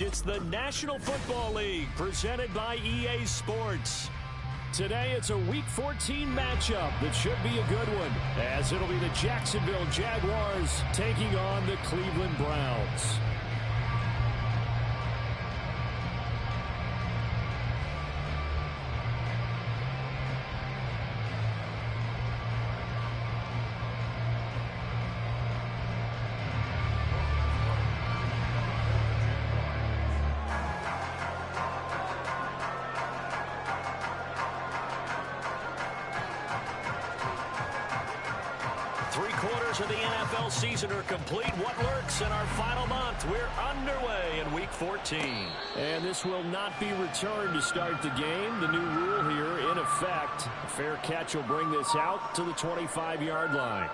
It's the National Football League presented by EA Sports. Today it's a Week 14 matchup that should be a good one, as it'll be the Jacksonville Jaguars taking on the Cleveland Browns. Of the NFL season are complete. What lurks in our final month? We're underway in Week 14. And this will not be returned to start the game. The new rule here in effect. A fair catch will bring this out to the 25-yard line.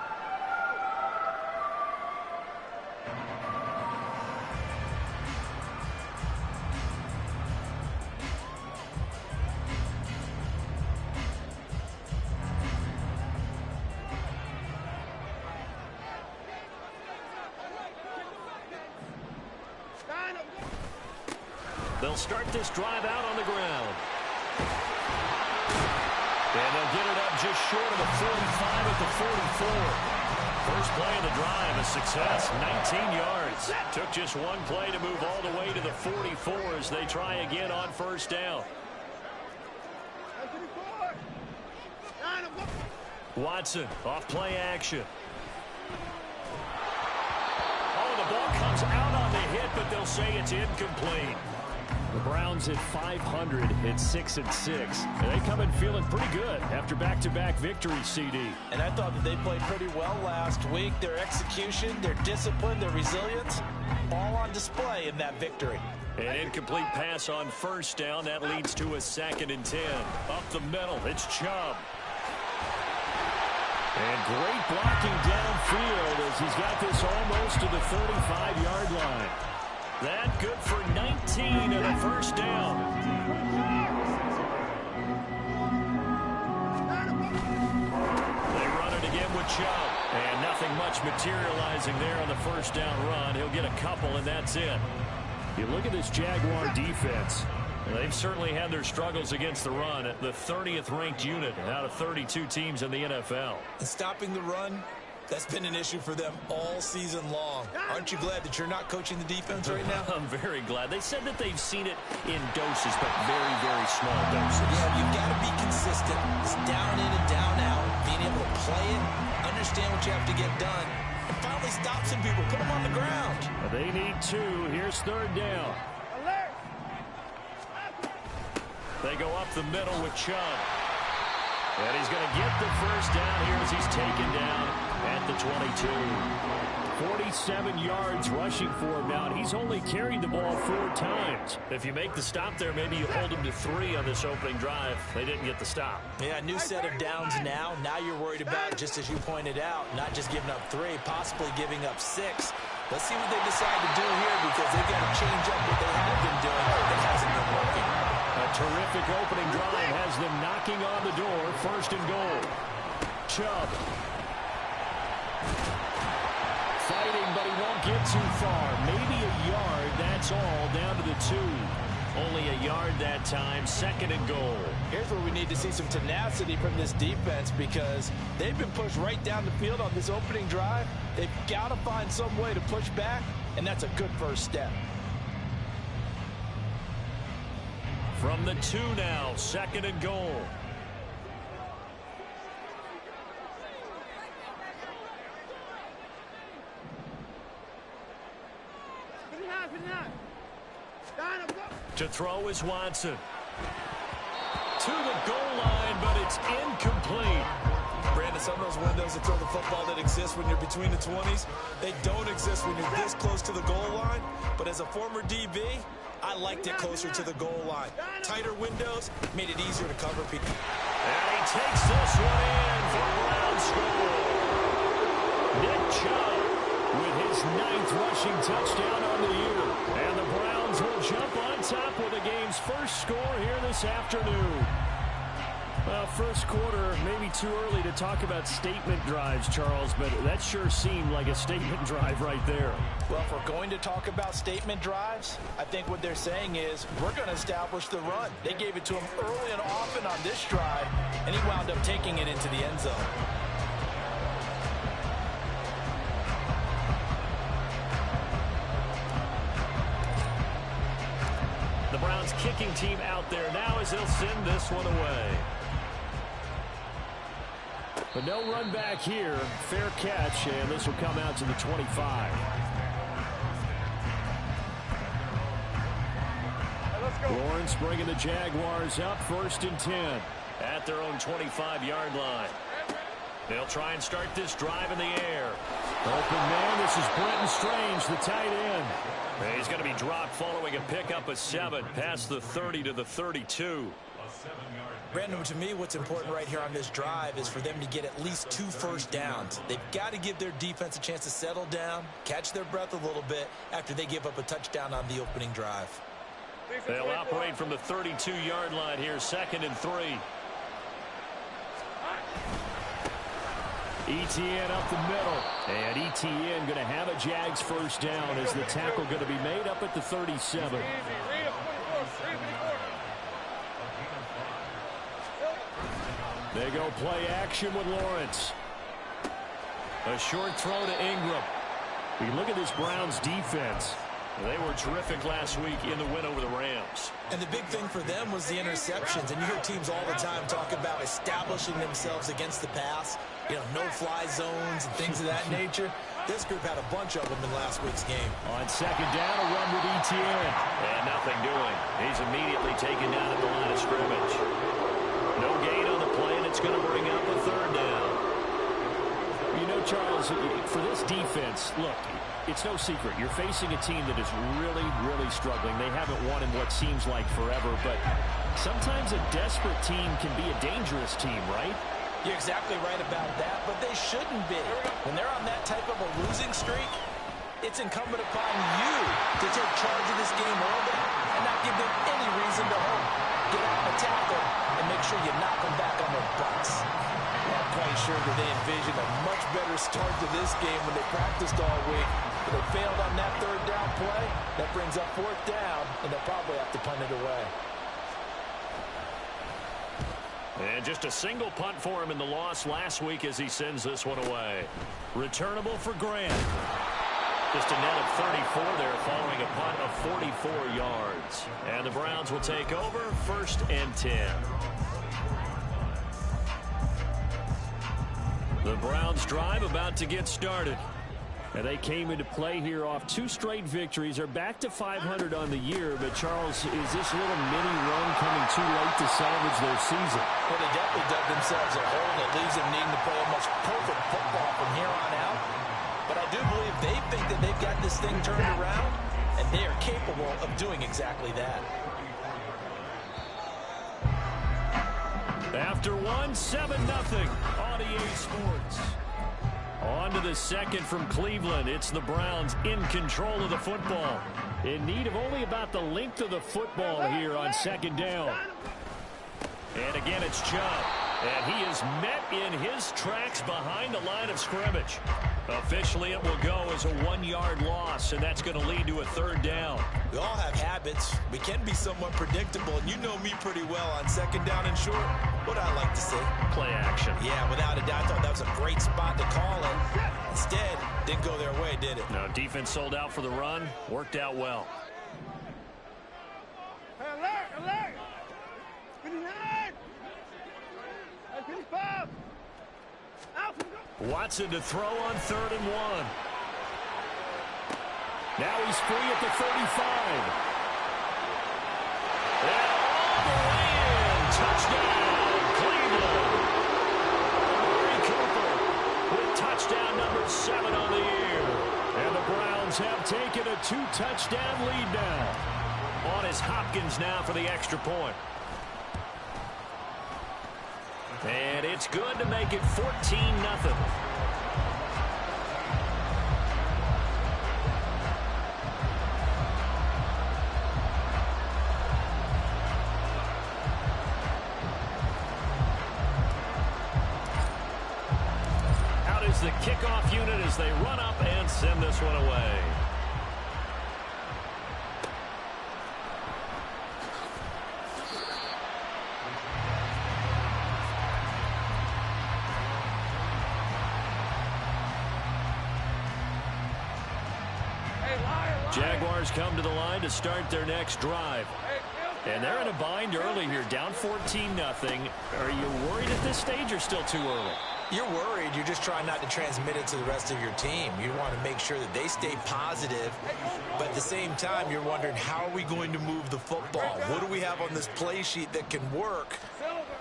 They'll start this drive out on the ground. And they'll get it up just short of the 45 at the 44. First play of the drive, a success, 19 yards. Took just one play to move all the way to the 44 as they try again on first down. Watson, off play action. Oh, the ball comes out on the hit, but they'll say it's incomplete. The Browns at 500 at 6-6. And they come in feeling pretty good after back-to-back victories, CD. And I thought that they played pretty well last week. Their execution, their discipline, their resilience, all on display in that victory. An incomplete pass on first down. That leads to a 2nd and 10. Up the middle, it's Chubb. And great blocking downfield as he's got this almost to the 35-yard line. That good for 19 and a first down. They run it again with Chubb. And nothing much materializing there on the first down run. He'll get a couple, and that's it. You look at this Jaguar defense. They've certainly had their struggles against the run. The 30th ranked unit out of 32 teams in the NFL. And stopping the run, that's been an issue for them all season long. Aren't you glad that you're not coaching the defense right now? I'm very glad. They said that they've seen it in doses, but very, very small doses. Yeah, you've got to be consistent. It's down in and down out. Being able to play it, understand what you have to get done, and finally stop some people, put them on the ground. They need 2. Here's 3rd down. They go up the middle with Chubb. And he's going to get the first down here as he's taken down at the 22. 47 yards rushing for him now. He's only carried the ball 4 times. If you make the stop there, maybe you hold him to 3 on this opening drive. They didn't get the stop. Yeah, new set of downs now. Now you're worried about, just as you pointed out, not just giving up 3, possibly giving up 6. Let's see what they decide to do here, because they've got to change up what they have been doing that hasn't been working. A terrific opening drive has them knocking on the door. 1st and goal. Chubb. Fighting, but he won't get too far. Maybe a yard, that's all, down to the 2. Only a yard that time. 2nd and goal. Here's where we need to see some tenacity from this defense, because they've been pushed right down the field on this opening drive. They've got to find some way to push back, and that's a good first step. From the 2 now, 2nd and goal. To throw is Watson. To the goal line, but it's incomplete. Brandon, some of those windows to throw the football that exist when you're between the 20s, they don't exist when you're this close to the goal line. But as a former DB, I liked it closer to the goal line. Tighter windows made it easier to cover people. And he takes this one in for a Brown score. Nick Chubb with his 9th rushing touchdown on the year. And the Browns will jump on top with the game's first score here this afternoon. Well, first quarter, maybe too early to talk about statement drives, Charles, but that sure seemed like a statement drive right there. Well, if we're going to talk about statement drives, I think what they're saying is we're going to establish the run. They gave it to him early and often on this drive, and he wound up taking it into the end zone. The Browns kicking team out there now as they'll send this one away. But no run back here. Fair catch, and this will come out to the 25. Lawrence bringing the Jaguars up 1st and 10 at their own 25-yard line. They'll try and start this drive in the air. Open man, this is Brenton Strange, the tight end. He's going to be dropped following a pickup of 7 past the 30 to the 32. Brandon, to me, what's important right here on this drive is for them to get at least 2 first downs. They've got to give their defense a chance to settle down, catch their breath a little bit after they give up a touchdown on the opening drive. They'll operate from the 32-yard line here, 2nd and 3. Etienne up the middle. And Etienne going to have a Jags first down as the tackle going to be made up at the 37. They go play action with Lawrence. A short throw to Ingram. We look at this Browns defense. They were terrific last week in the win over the Rams. And the big thing for them was the interceptions. And you hear teams all the time talk about establishing themselves against the pass. You know, no-fly zones and things of that nature. This group had a bunch of them in last week's game. On 2nd down, a run with Etienne. And nothing doing. He's immediately taken down at the line of scrimmage. No gain on the play, and it's going to bring up a 3rd down. You know, Charles, for this defense, look, it's no secret. You're facing a team that is really, really struggling. They haven't won in what seems like forever, but sometimes a desperate team can be a dangerous team, right? You're exactly right about that, but they shouldn't be. When they're on that type of a losing streak, it's incumbent upon you to take charge of this game early and not give them any reason to hope. Get out and tackle and make sure you knock them back on their butts. I'm quite sure that they envisioned a much better start to this game when they practiced all week. But they failed on that 3rd down play. That brings up 4th down, and they'll probably have to punt it away. And just a single punt for him in the loss last week as he sends this one away. Returnable for Grant. Just a net of 34 there following a punt of 44 yards. And the Browns will take over 1st and 10. The Browns drive about to get started. And they came into play here off 2 straight victories. They're back to 500 on the year. But, Charles, is this little mini run coming too late to salvage their season? Well, they definitely dug themselves a hole that leaves them needing to play almost perfect football from here on out. But I do believe they think that they've got this thing turned around, and they are capable of doing exactly that. After 7-0 on EA Sports. On to the 2nd from Cleveland. It's the Browns in control of the football. In need of only about the length of the football here on 2nd down. And again, it's Chubb. And he is met in his tracks behind the line of scrimmage. Officially, it will go as a 1-yard loss, and that's going to lead to a 3rd down. We all have habits. We can be somewhat predictable, and you know me pretty well on 2nd down and short. What I like to see. Play action. Yeah, without a doubt, I thought that was a great spot to call it. Instead, didn't go their way, did it? No, defense sold out for the run. Worked out well. Alert! 59! 55! Watson to throw on 3rd and 1. Now he's free at the 35. And all the way in. Touchdown, Cleveland. Amari Cooper with touchdown number 7 on the year. And the Browns have taken a 2-touchdown lead now. On is Hopkins now for the extra point. And it's good to make it 14-0. the kickoff unit as they run up and send this one away. Jaguars come to the line to start their next drive. And they're in a bind early here, down 14-0. Are you worried at this stage or still too early? You're worried. You're just trying not to transmit it to the rest of your team. You want to make sure that they stay positive. But at the same time, you're wondering, how are we going to move the football? What do we have on this play sheet that can work?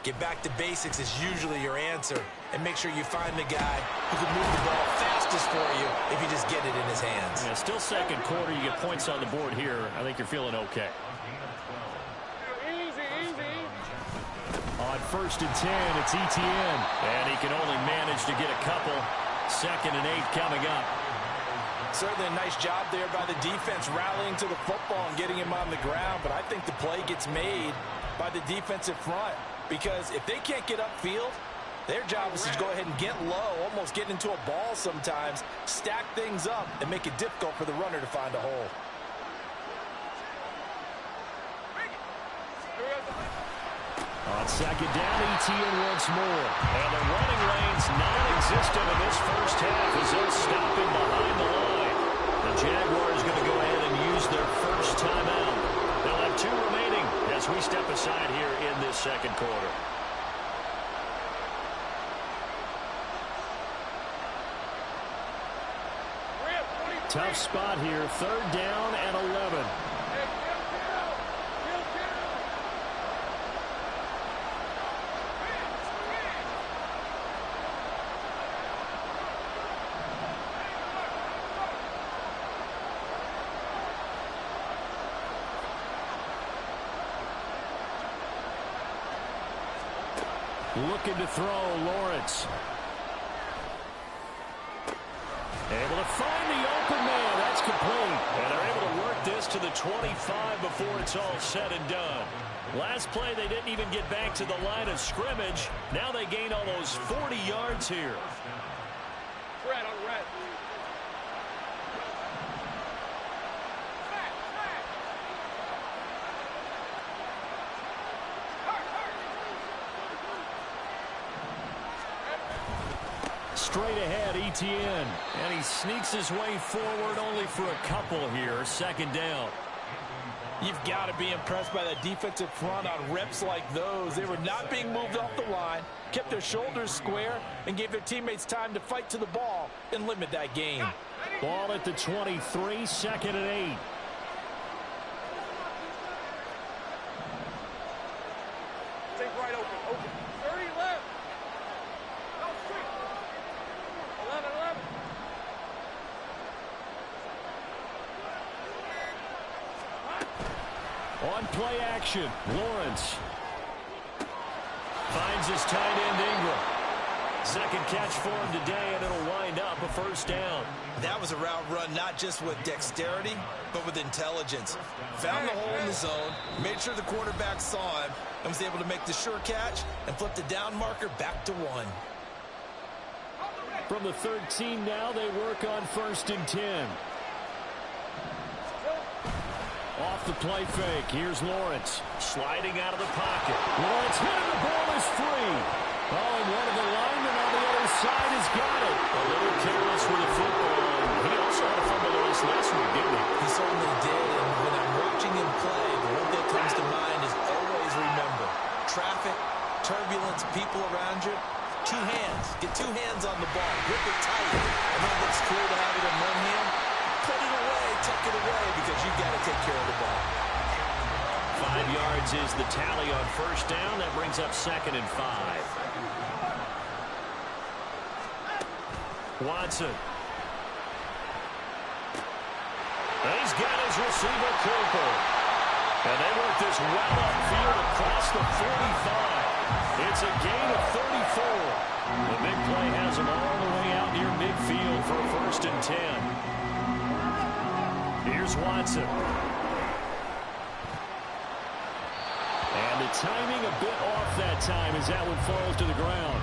Get back to basics is usually your answer. And make sure you find the guy who can move the ball fastest for you if you just get it in his hands. Yeah, still second quarter. You get points on the board here. I think you're feeling okay. On 1st and 10, it's Etienne. And he can only manage to get a couple. 2nd and 8 coming up. Certainly a nice job there by the defense rallying to the football and getting him on the ground. But I think the play gets made by the defensive front. Because if they can't get upfield, their job is to go ahead and get low, almost get into a ball sometimes, stack things up, and make it difficult for the runner to find a hole. On 2nd down, Etienne once more. And the running lane's non-existent in this first half as they'll stop him behind the line. The Jaguars going to go ahead and use their first timeout. They'll have 2 remaining as we step aside here in this second quarter. Tough spot here, 3rd down and 11. Looking to throw, Lawrence. Able to find the open man. That's complete. And they're able to work this to the 25 before it's all said and done. Last play, they didn't even get back to the line of scrimmage. Now they gain almost 40 yards here. Red on red. Straight ahead, Etienne. And he sneaks his way forward only for a couple here. 2nd down. You've got to be impressed by that defensive front on reps like those. They were not being moved off the line, kept their shoulders square, and gave their teammates time to fight to the ball and limit that gain. Ball at the 23, 2nd and 8. Take right open. 30 left. No, straight. 11. On play action, Lawrence finds his tight end Ingram. 2nd catch for him today, and it'll wind up a 1st down. That was a route run not just with dexterity, but with intelligence. Found the hole in the zone, made sure the quarterback saw him, and was able to make the sure catch and flip the down marker back to 1. From the 13 now, they work on 1st and 10. Off the play fake. Here's Lawrence. Sliding out of the pocket. Lawrence hit and the ball is free. Oh, and one of the linemen on the other side has got it. A little careless with the football. He also had a fumble loss last week, didn't he? He certainly did, and when I'm watching him play, the one that comes to mind is always remember. Traffic, turbulence, people around you. 2 hands. Get 2 hands on the ball. Grip it tight. And then it looks cool to have it in one hand. Put it away, tuck it away, because you've got to take care of the ball. 5 yards is the tally on 1st down. That brings up 2nd and 5. Watson. And he's got his receiver, Cooper. And they work this well upfield across the 45. It's a gain of 34. The big play has him all the way out near midfield for a 1st and 10. Here's Watson. And the timing a bit off that time as that one falls to the ground.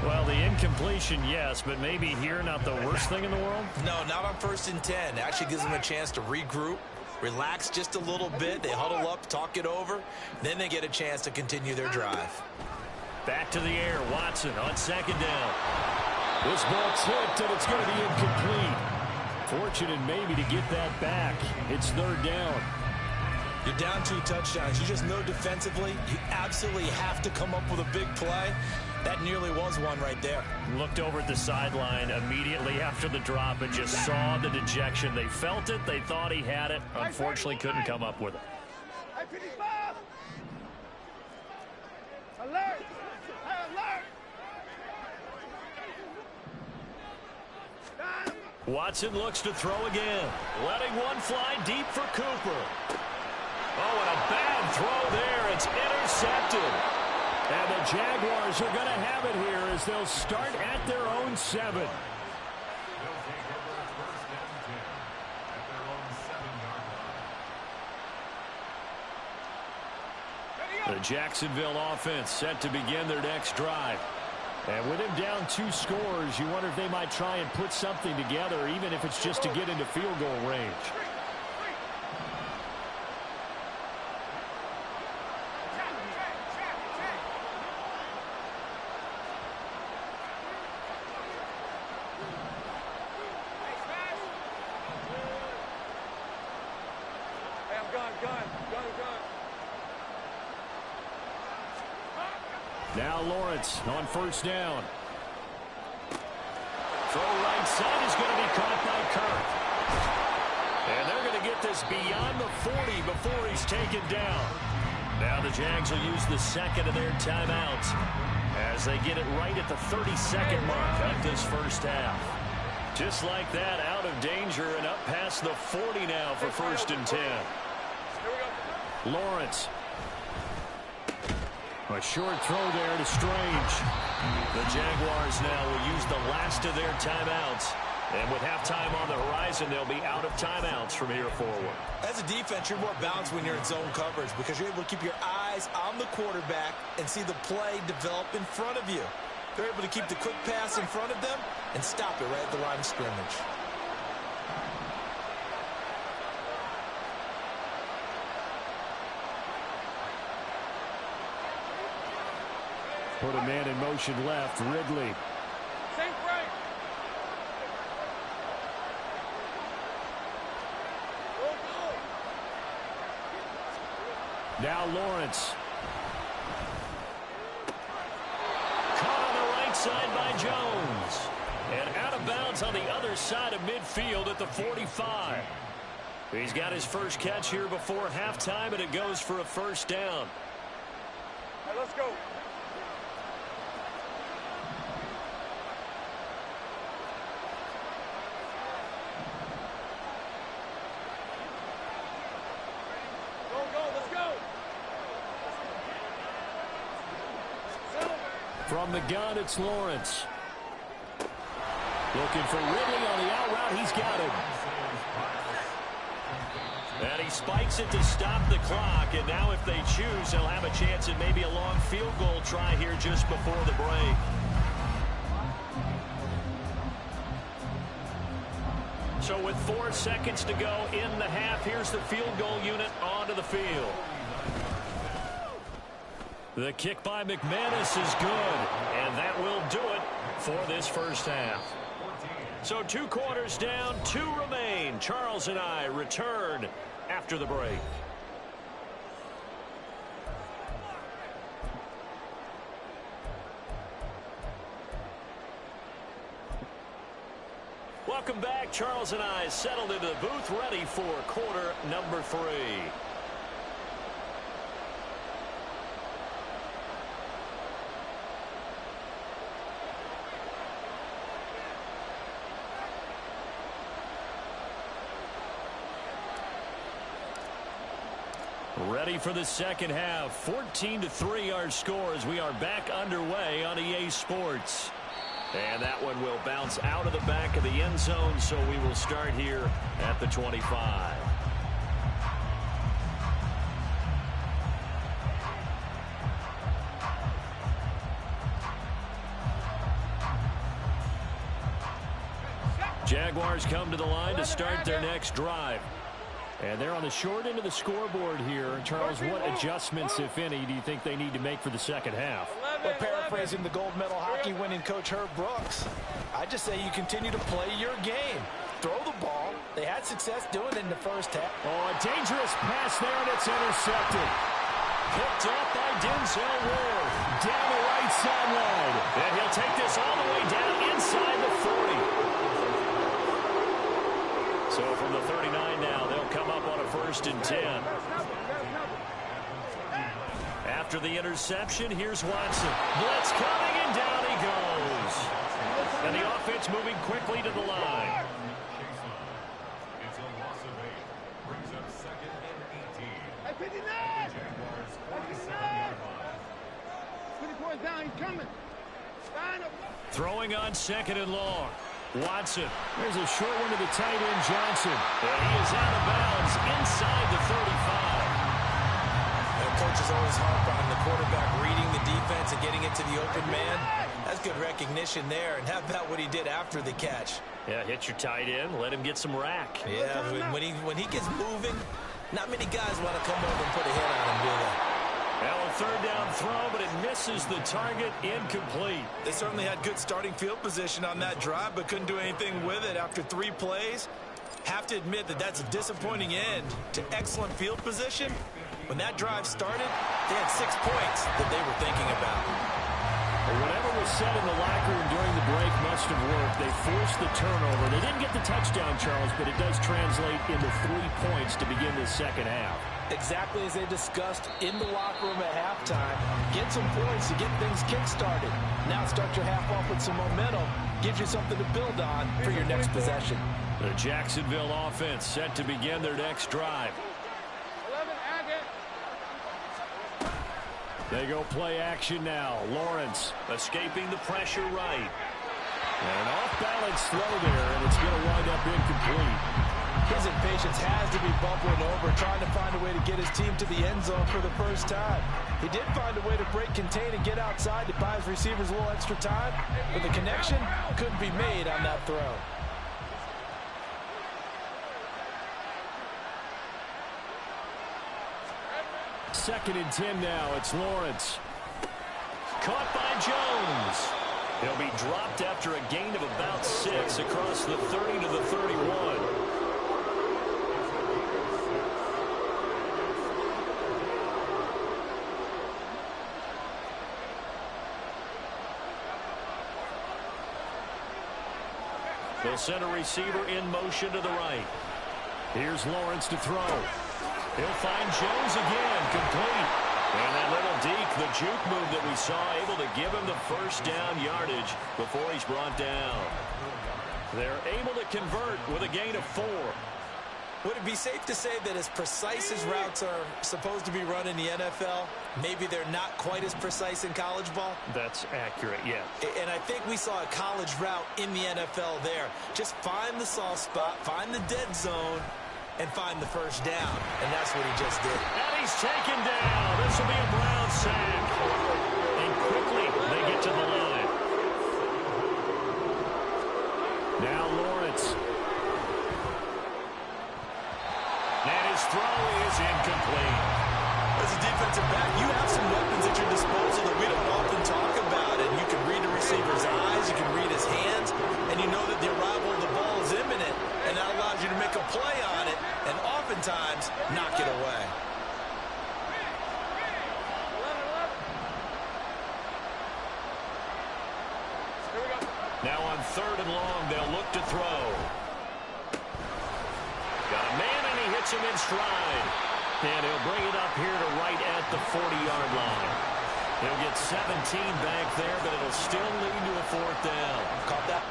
Well, the incompletion, yes, but maybe here not the worst thing in the world? No, not on 1st and 10. It actually gives them a chance to regroup, relax just a little bit. They huddle up, talk it over. Then they get a chance to continue their drive. Back to the air. Watson on 2nd down. This ball tipped, and it's going to be incomplete. Fortunate maybe to get that back. It's 3rd down. You're down 2 touchdowns. You just know defensively you absolutely have to come up with a big play. That nearly was one right there. Looked over at the sideline immediately after the drop and just saw the dejection. They felt it. They thought he had it. Unfortunately, couldn't come up with it. Alert! Alert! Watson looks to throw again. Letting one fly deep for Cooper. Oh, and a bad throw there. It's intercepted. And the Jaguars are going to have it here as they'll start at their own 7. The Jacksonville offense set to begin their next drive. And with him down 2 scores, you wonder if they might try and put something together, even if it's just to get into field goal range. Now Lawrence on 1st down. Throw right side is going to be caught by Kirk. And they're going to get this beyond the 40 before he's taken down. Now the Jags will use the 2nd of their timeouts as they get it right at the 32nd mark of this first half. Just like that, out of danger and up past the 40 now for 1st and 10. Lawrence. A short throw there to Strange. The Jaguars now will use the last of their timeouts. And with halftime on the horizon, they'll be out of timeouts from here forward. As a defense, you're more balanced when you're in zone coverage because you're able to keep your eyes on the quarterback and see the play develop in front of you. They're able to keep the quick pass in front of them and stop it right at the line of scrimmage. Put a man in motion left. Ridley. Sink right. Now Lawrence. Caught on the right side by Jones. And out of bounds on the other side of midfield at the 45. He's got his first catch here before halftime, and it goes for a 1st down. Hey, let's go. From the gun, it's Lawrence. Looking for Ridley on the out route. He's got him. And he spikes it to stop the clock. And now if they choose, they'll have a chance at maybe a long field goal try here just before the break. So with 4 seconds to go in the half, here's the field goal unit onto the field. The kick by McManus is good, and that will do it for this first half. So 2 quarters down, 2 remain. Charles and I return after the break. Welcome back. Charles and I settled into the booth, ready for quarter number 3. Ready for the second half. 14-3 our score as we are back underway on EA Sports. And that one will bounce out of the back of the end zone, so we will start here at the 25. Jaguars come to the line to start their next drive. And they're on the short end of the scoreboard here. Charles, what adjustments, if any, do you think they need to make for the second half? Well, paraphrasing the gold medal hockey winning coach Herb Brooks, I just say you continue to play your game. Throw the ball. They had success doing it in the first half. Oh, a dangerous pass there, and it's intercepted. Picked up by Denzel Ward. Down the right sideline. And he'll take this all the way down inside the 40. So from the 39 now, they'll come up on a 1st and 10. After the interception, here's Watson. Blitz coming, and down he goes. And the offense moving quickly to the line. It's a loss of 8. Brings up 2nd and 18. 59! Jaguars 47-yard line. 24 down, he's coming. Line up. Throwing on 2nd and long. Watson. There's a short one to the tight end, Johnson. And he is out of bounds inside the 35. And coaches always harp on the quarterback reading the defense and getting it to the open man. That's good recognition there. And how about what he did after the catch? Yeah, hit your tight end. Let him get some rack. Yeah, when he gets moving, not many guys want to come over and put a hit on him, do they? Now a 3rd down throw, but it misses the target. Incomplete. They certainly had good starting field position on that drive, but couldn't do anything with it after 3 plays. Have to admit that that's a disappointing end to excellent field position. When that drive started, they had 6 points that they were thinking about. Well, whatever was said in the locker room during the break must have worked. They forced the turnover. They didn't get the touchdown, Charles, but it does translate into 3 points to begin the second half. Exactly as they discussed in the locker room at halftime. Get some points to get things kick-started. Now start your half off with some momentum. Gives you something to build on for your next possession. The Jacksonville offense set to begin their next drive. 11, Agate. They go play action now. Lawrence escaping the pressure right. And an off-balance throw there, and it's going to wind up incomplete. His impatience has to be bubbling over, trying to find a way to get his team to the end zone for the first time. He did find a way to break contain and get outside to buy his receivers a little extra time, but the connection couldn't be made on that throw. Second and 10 now. It's Lawrence. Caught by Jones. He'll be dropped after a gain of about 6 across the 30 to the 31. They'll send a receiver in motion to the right. Here's Lawrence to throw. He'll find Jones again, complete. And that little deke, the juke move that we saw, able to give him the first down yardage before he's brought down. They're able to convert with a gain of 4. Would it be safe to say that as precise as routes are supposed to be run in the NFL, maybe they're not quite as precise in college ball? That's accurate, yeah. And I think we saw a college route in the NFL there. Just find the soft spot, find the dead zone, and find the first down. And that's what he just did. And he's taken down. This will be a Brown sack. And quickly they get to the line. Now Lawrence. And his throw is incomplete. As a defensive back, you have some weapons at your disposal that we don't often talk about. And you can read the receiver's eyes, you can read his hands, and you know that the arrival of the ball is imminent. And that allows you to make a play on it and oftentimes knock it away. Now on 3rd and long, they'll look to throw. Got a man, and he hits him in stride. And he'll bring it up here to right at the 40-yard line. He'll get 17 back there, but it'll still lead to a 4th down. Caught that?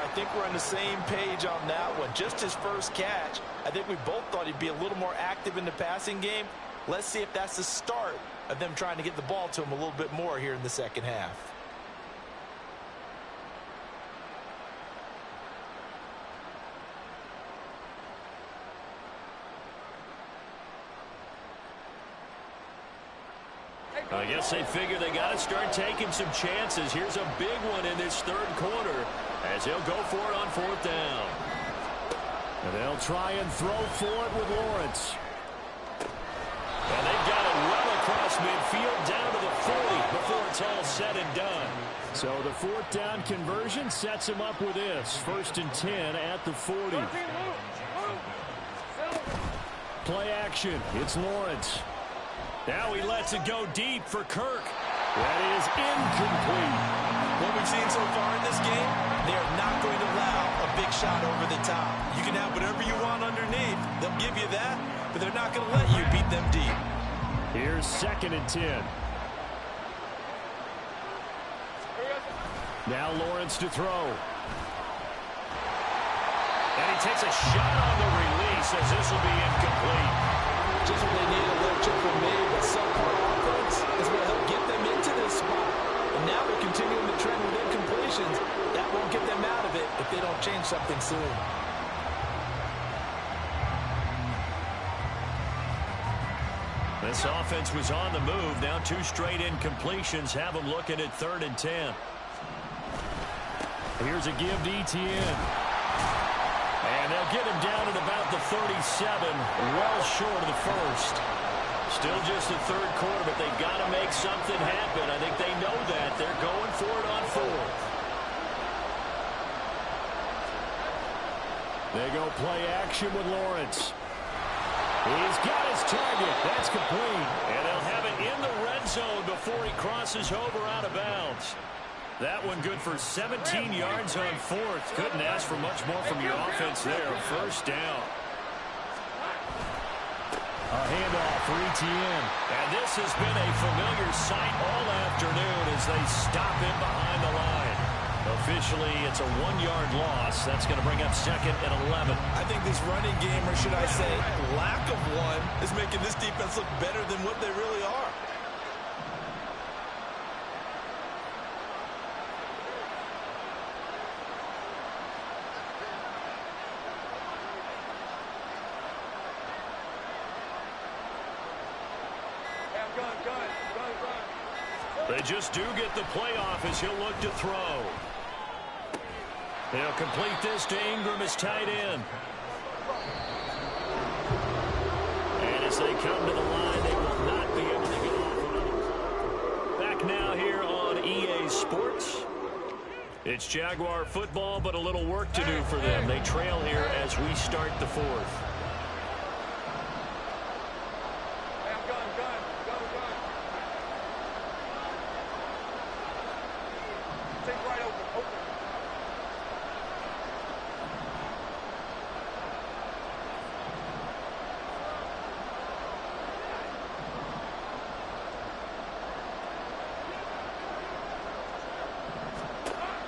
I think we're on the same page on that one. Just his first catch. I think we both thought he'd be a little more active in the passing game. Let's see if that's the start of them trying to get the ball to him a little bit more here in the second half. I guess they figure they got to start taking some chances. Here's a big one in this third quarter as he'll go for it on fourth down. And they'll try and throw for it with Lawrence. And they've got it well across midfield down to the 40 before it's all said and done. So the fourth down conversion sets him up with this. 1st and 10 at the 40. Play action. It's Lawrence. Now he lets it go deep for Kirk. That is incomplete. What we've seen so far in this game, they are not going to allow a big shot over the top. You can have whatever you want underneath. They'll give you that, but they're not going to let you beat them deep. Here's 2nd and 10. Now Lawrence to throw. And he takes a shot on the release as this will be incomplete. Just when they need a little chip from me, but subpar offense is what helped get them into this spot. And now they're continuing the trend with incompletions. That won't get them out of it if they don't change something soon. This offense was on the move. Now 2 straight incompletions have them looking at 3rd and 10. Here's a give to Etienne. And they'll get him down at about the 37, well short of the first. Still just the third quarter, but they've got to make something happen. I think they know that. They're going for it on 4th. They go play action with Lawrence. He's got his target. That's complete. And they'll have it in the red zone before he crosses over out of bounds. That one good for 17 yards on 4th. Couldn't ask for much more from your offense there. 1st down. A handoff for Etienne. And this has been a familiar sight all afternoon as they stop him behind the line. Officially, it's a 1-yard loss. That's going to bring up 2nd and 11. I think this running game, or should I say lack of one, is making this defense look better than what they really are. They just do get the playoff as he'll look to throw. They'll complete this to Ingram as tight end. And as they come to the line, they will not be able to get off. Back now here on EA Sports. It's Jaguar football, but a little work to do for them. They trail here as we start the 4th.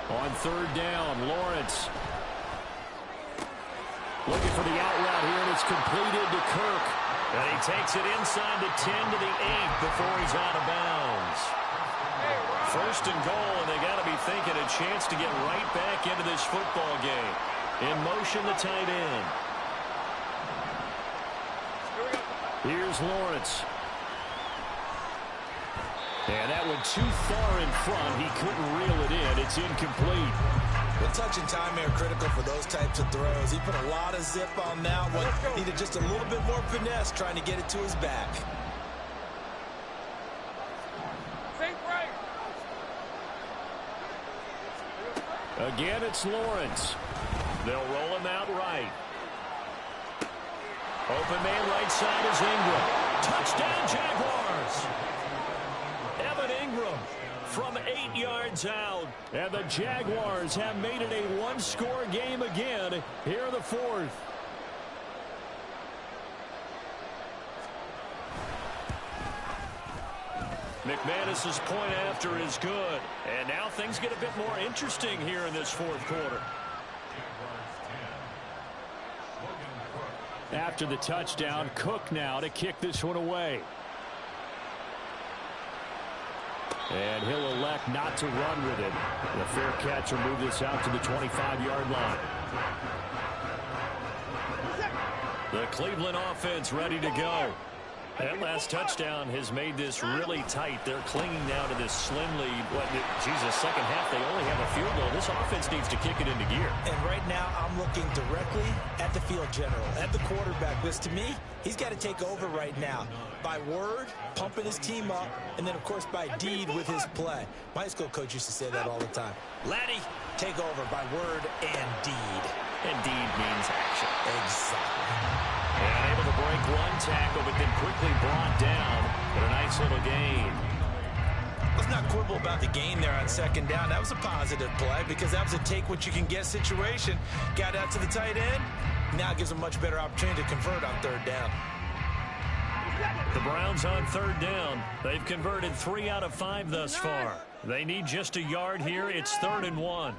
On 3rd down, Lawrence. Looking for the out route here, and it's completed to Kirk. And he takes it inside the 10 to the 8 before he's out of bounds. 1st and goal, and they got to be thinking a chance to get right back into this football game. In motion, the tight end. Here's Lawrence. And that went too far in front. He couldn't reel it in. It's incomplete. The touch and time are critical for those types of throws. He put a lot of zip on that one. Needed just a little bit more finesse trying to get it to his back. Again, it's Lawrence. They'll roll him out right. Open man right side is Ingram. Touchdown, Jaguars. Ingram from 8 yards out. And the Jaguars have made it a one-score game again here in the 4th. McManus's point after is good. And now things get a bit more interesting here in this 4th quarter. After the touchdown, Cook now to kick this one away. And he'll elect not to run with it. The fair catch will move this out to the 25-yard line. The Cleveland offense ready to go. That last touchdown has made this really tight. They're clinging now to this slim lead. Jesus, second half, they only have a field goal. This offense needs to kick it into gear. And right now, I'm looking directly at the field general, at the quarterback, because to me, he's got to take over right now. By word, pumping his team up, and then, of course, by deed with his play. My high school coach used to say that all the time. Laddie, take over by word and deed. And deed means action. Exactly. And able to break one tackle, but then quickly brought down. But a nice little gain. Let's not quibble about the gain there on second down. That was a positive play because that was a take-what-you-can-get situation. Got out to the tight end. Now it gives them a much better opportunity to convert on third down. The Browns on third down. They've converted 3 out of 5 thus far. They need just a yard here. It's 3rd and 1.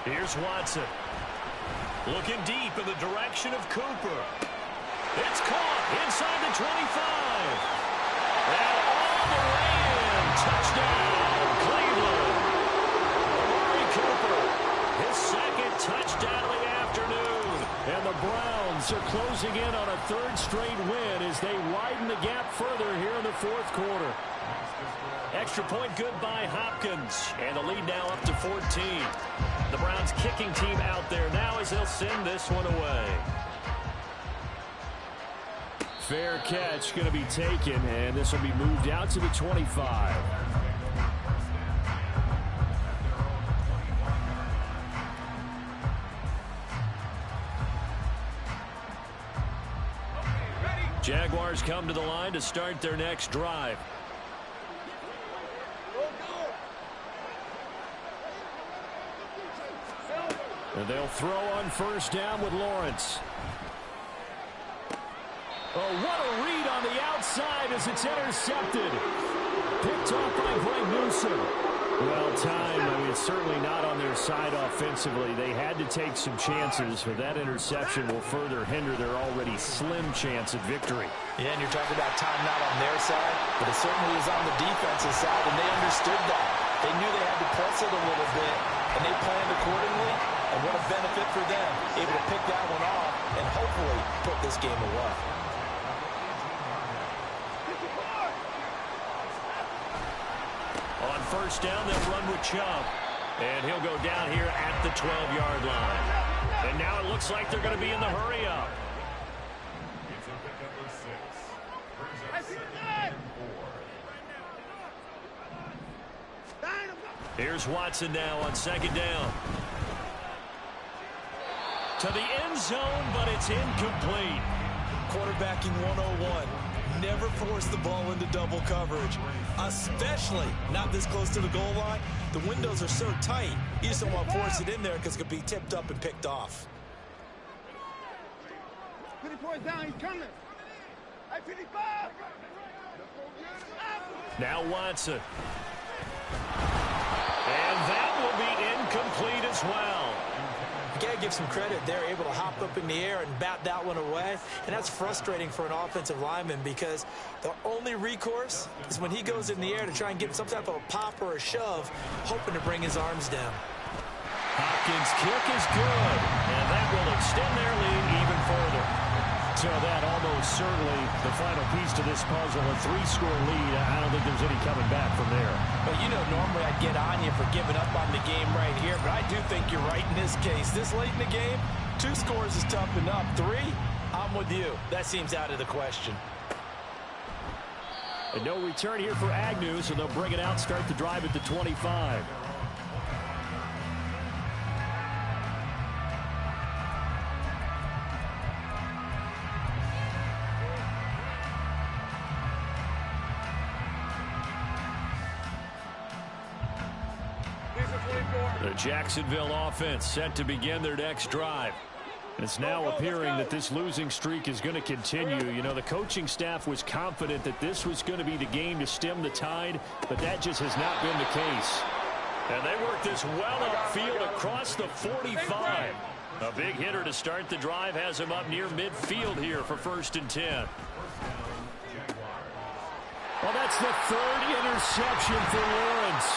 Here's Watson. Looking deep in the direction of Cooper. It's caught inside the 25. And all the way in. Touchdown, Cleveland. Amari Cooper, his second touchdown of the afternoon. And the Browns are closing in on a 3rd straight win as they widen the gap further here in the 4th quarter. Extra point good by Hopkins. And the lead now up to 14. The Browns kicking team out there now as they'll send this one away. Fair catch going to be taken, and this will be moved out to the 25. Jaguars come to the line to start their next drive. And they'll throw on first down with Lawrence. Oh, what a read on the outside as it's intercepted. Picked off by Greg Newsom. Well timed. I mean, it's certainly not on their side offensively. They had to take some chances, but that interception will further hinder their already slim chance at victory. Yeah, and you're talking about time not on their side, but it certainly is on the defensive side, and they understood that. They knew they had to press it a little bit, and they planned accordingly. And what a benefit for them, able to pick that one off and hopefully put this game away. On first down, they'll run with Chubb. And he'll go down here at the 12-yard line. And now it looks like they're going to be in the hurry-up. It's a pickup of 6. Brings up 2nd and 4. Here's Watson now on second down. To the end zone, but it's incomplete. Quarterbacking 101. Never force the ball into double coverage, especially not this close to the goal line. The windows are so tight, you just don't want to force it in there because it could be tipped up and picked off. 54 down, he's coming. Hey, 55. Now Watson. And that will be incomplete as well. You got to give some credit. They're able to hop up in the air and bat that one away. And that's frustrating for an offensive lineman because the only recourse is when he goes in the air to try and get some type of a pop or a shove, hoping to bring his arms down. Hopkins' kick is good. And that will extend their lead even further. So that almost certainly the final piece to this puzzle, a 3-score lead. I don't think there's any coming back from there. Well, you know, normally I'd get on you for giving up on the game right here, but I do think you're right in this case. This late in the game, 2 scores is tough enough. 3, I'm with you. That seems out of the question. And no return here for Agnew, so they'll bring it out, start the drive at the 25. The Jacksonville offense set to begin their next drive. And it's now appearing that this losing streak is going to continue. You know, the coaching staff was confident that this was going to be the game to stem the tide, but that just has not been the case. And they work this well upfield across the 45. A big hitter to start the drive has him up near midfield here for 1st and 10. Well, that's the 3rd interception for Lawrence.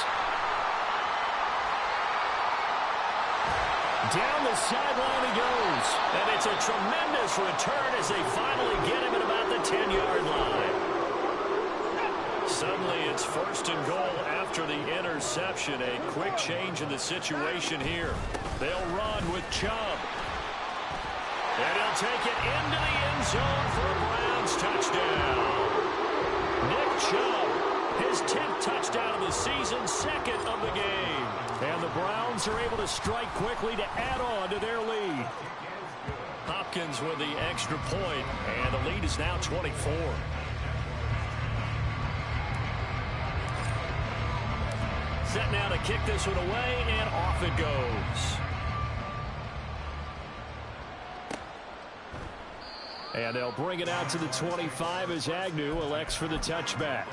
Down the sideline he goes. And it's a tremendous return as they finally get him at about the 10-yard line. Suddenly it's 1st and goal after the interception. A quick change in the situation here. They'll run with Chubb. And he'll take it into the end zone for a Browns touchdown. Nick Chubb, his 10th touchdown of the season, 2nd of the game. And the Browns are able to strike quickly to add on to their lead. Hopkins with the extra point, and the lead is now 24. Set now to kick this one away, and off it goes. And they'll bring it out to the 25 as Agnew elects for the touchback.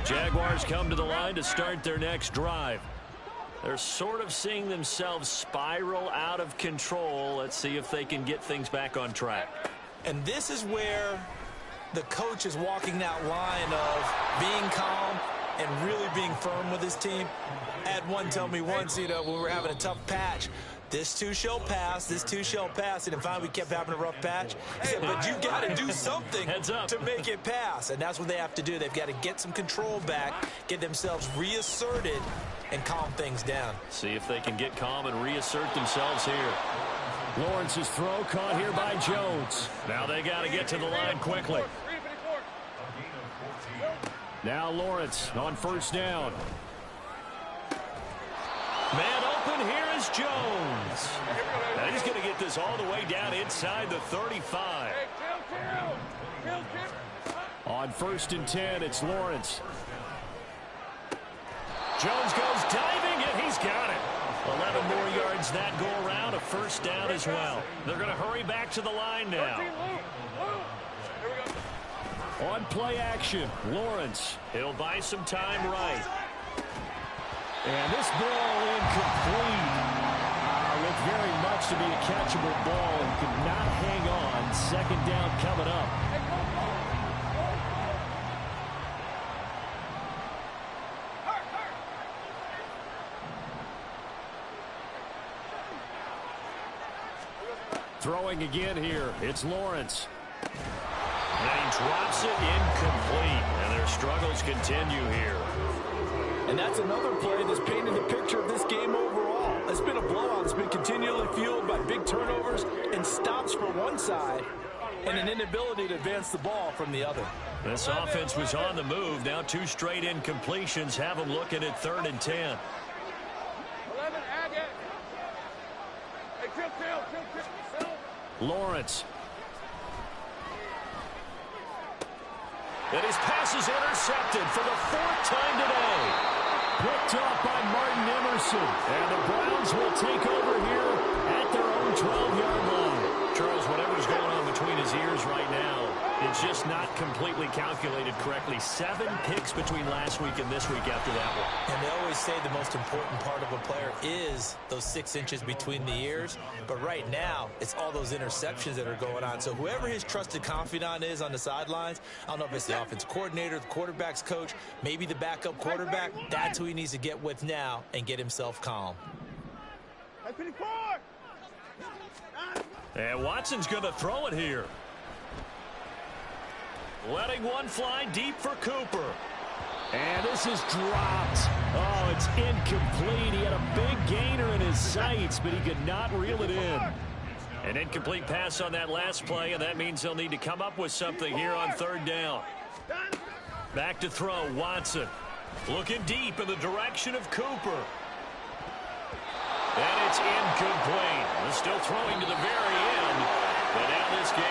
Jaguars come to the line to start their next drive. They're sort of seeing themselves spiral out of control. Let's see if they can get things back on track. And this is where the coach is walking that line of being calm and really being firm with his team. I had one tell me once, when we were having a tough patch, this too shall pass, this too shall pass. And finally we kept having a rough patch. He said, but you got to do something to make it pass. And that's what they have to do. They've got to get some control back, get themselves reasserted, and calm things down. See if they can get calm and reassert themselves here. Lawrence's throw caught here by Jones. Now they got to get to the line quickly. Now Lawrence on 1st down. Man open, here is Jones. Now he's going to get this all the way down inside the 35. On 1st and 10, it's Lawrence. Jones goes diving, and he's got it. 11 more yards that go around, a 1st down as well. They're going to hurry back to the line now. On play action, Lawrence. He'll buy some time right. And this ball incomplete. Looked very much to be a catchable ball and could not hang on. 2nd down coming up. Throwing again here. It's Lawrence. And he drops it incomplete. And their struggles continue here. And that's another play that's painted the picture of this game overall. It's been a blowout. It's been continually fueled by big turnovers and stops for one side and an inability to advance the ball from the other. This offense was on the move. Now 2 straight incompletions have them looking at 3rd and 10. Lawrence. And his pass is intercepted for the 4th time today. Picked off by Martin Emerson. And the Browns will take over here at their own 12-yard line. Charles, whatever's going on between his ears right now, it's just not completely calculated correctly. 7 picks between last week and this week after that one. And they always say the most important part of a player is those 6 inches between the ears. But right now, it's all those interceptions that are going on. So whoever his trusted confidant is on the sidelines, I don't know if it's the offense coordinator, the quarterback's coach, maybe the backup quarterback, that's who he needs to get with now and get himself calm. And Watson's going to throw it here. Letting one fly deep for Cooper. And this is dropped. Oh, it's incomplete. He had a big gainer in his sights, but he could not reel it in. An incomplete pass on that last play, and that means they'll need to come up with something here on 3rd down. Back to throw, Watson. Looking deep in the direction of Cooper. And it's incomplete. They're still throwing to the very end. But now this game